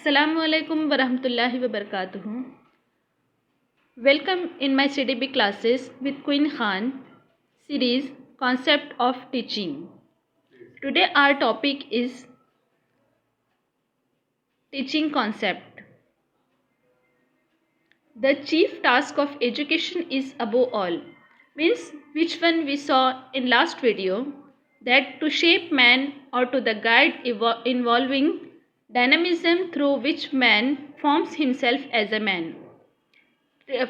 Assalamu alaikum warahmatullahi wabarakatuh. Welcome in my CDB classes with Queen Khan series Concept of Teaching. Today our topic is teaching concept. The chief task of education is above all, means which one we saw in last video, that to shape man or to the guide involving dynamism through which man forms himself as a man.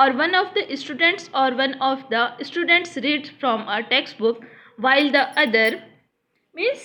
or one of the students reads from a textbook while the other, means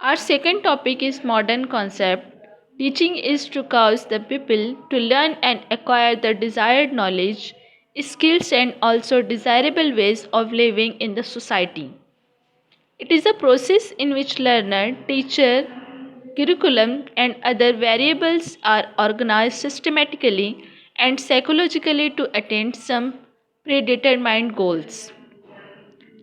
Our second topic is modern concept. Teaching is to cause the people to learn and acquire the desired knowledge, skills and also desirable ways of living in the society. It is a process in which learner, teacher, curriculum and other variables are organized systematically and psychologically to attain some predetermined goals.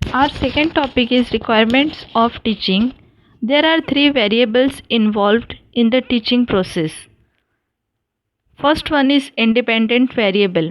Our second topic is requirements of teaching. There are three variables involved in the teaching process. First one is independent variable.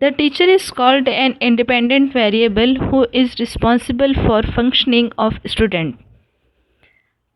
The teacher is called an independent variable who is responsible for functioning of student.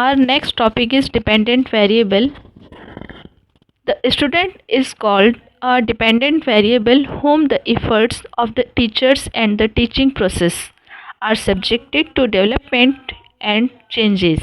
Our next topic is dependent variable. The student is called a dependent variable whom the efforts of the teachers and the teaching process are subjected to development and changes.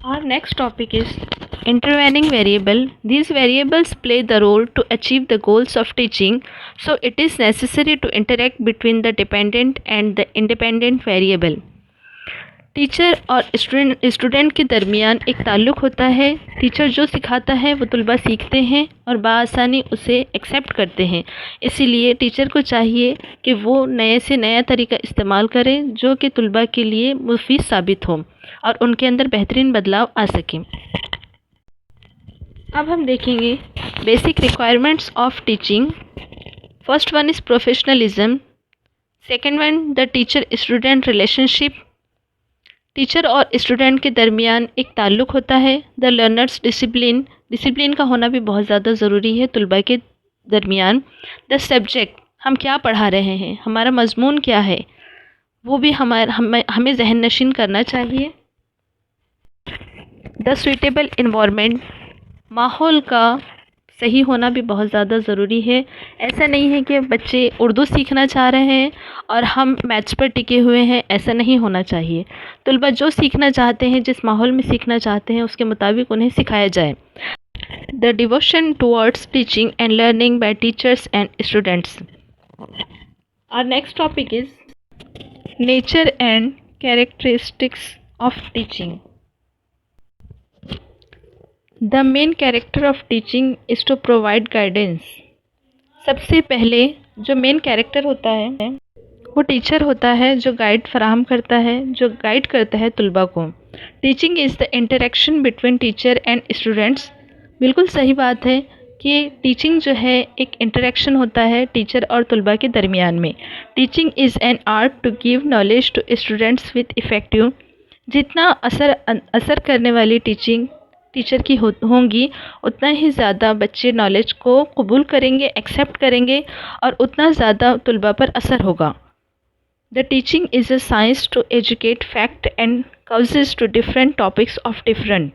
Our next topic is intervening variable. These variables play the role to achieve the goals of teaching, so it is necessary to interact between the dependent and the independent variable. Teacher اور student کے درمیان ایک تعلق ہوتا ہے. Teacher جو سکھاتا ہے وہ طلباء سیکھتے ہیں اور بآسانی اسے ایکسیپٹ کرتے ہیں. اسی لیے ٹیچر کو چاہیے کہ وہ نئے سے نیا طریقہ استعمال کرے جو کہ طلباء کے لیے مفید ثابت ہو اور ان کے اندر بہترین بدلاؤ آ سکے. اب ہم دیکھیں گے basic requirements of teaching. First one is professionalism. Second one the teacher student relation ship. Teacher اور اسٹوڈنٹ کے درمیان ایک تعلق ہوتا ہے. دا لرنرس ڈسپلن. ڈسپلن کا ہونا بھی بہت زیادہ ضروری ہے طلباء کے درمیان. دا سبجیکٹ، ہم کیا پڑھا رہے ہیں، ہمارا مضمون کیا ہے، وہ بھی ہمیں ذہن نشین کرنا چاہیے. دا سویٹیبل انوائرمنٹ. ماحول کا صحیح ہونا بھی بہت زیادہ ضروری ہے. ایسا نہیں ہے کہ بچے اردو سیکھنا چاہ رہے ہیں اور ہم میتھس پر ٹکے ہوئے ہیں، ایسا نہیں ہونا چاہیے. طلباء جو سیکھنا چاہتے ہیں، جس ماحول میں سیکھنا چاہتے ہیں، اس کے مطابق انہیں سکھایا جائے. The devotion towards teaching and learning by teachers and students. Our next topic is nature and characteristics of teaching. The main character of teaching is to provide guidance. سب سے پہلے جو مین کیریکٹر ہوتا ہے وہ ٹیچر ہوتا ہے، جو guide فراہم کرتا ہے، جو گائیڈ کرتا ہے طلباء کو. Teaching is the interaction between teacher and students. بالکل صحیح بات ہے کہ ٹیچنگ جو ہے ایک انٹریکشن ہوتا ہے ٹیچر اور طلباء کے درمیان میں. Teaching is an art to give knowledge to students with effective. جتنا اثر کرنے والی ٹیچنگ ٹیچر کی ہوں گی، اتنا ہی زیادہ بچے نالج کو قبول کریں گے، ایکسیپٹ کریں گے اور اتنا زیادہ طلباء پر اثر ہوگا. The teaching is a science to educate fact and causes to different topics of different.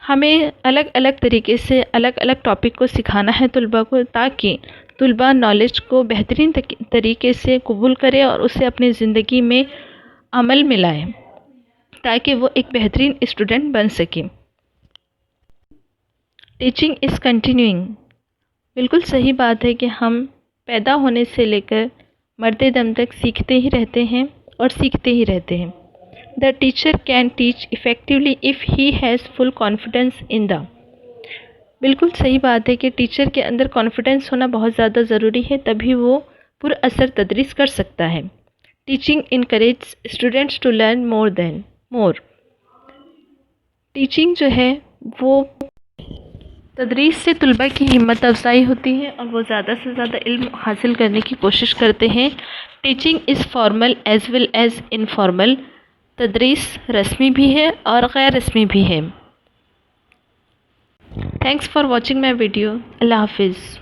ہمیں الگ الگ طریقے سے الگ الگ ٹاپک کو سکھانا ہے طلباء کو، تاکہ طلباء نالج کو بہترین طریقے سے قبول کرے اور اسے اپنی زندگی میں عمل میں لائے، تاکہ وہ ایک بہترین اسٹوڈنٹ بن سکے. Teaching is continuing. بالکل صحیح بات ہے کہ ہم پیدا ہونے سے لے کر مرتے دم تک سیکھتے ہی رہتے ہیں اور سیکھتے ہی رہتے ہیں. The teacher can teach effectively if he has full confidence in the. بالکل صحیح بات ہے کہ ٹیچر کے اندر کانفیڈینس ہونا بہت زیادہ ضروری ہے، تبھی وہ پر اثر تدریس کر سکتا ہے. Teaching encourages students to learn more. Teaching جو ہے وہ تدریس سے طلباء کی ہمت افزائی ہوتی ہے اور وہ زیادہ سے زیادہ علم حاصل کرنے کی کوشش کرتے ہیں. Teaching is formal as well as informal. تدریس رسمی بھی ہے اور غیر رسمی بھی ہے. Thanks for watching my video. اللہ حافظ.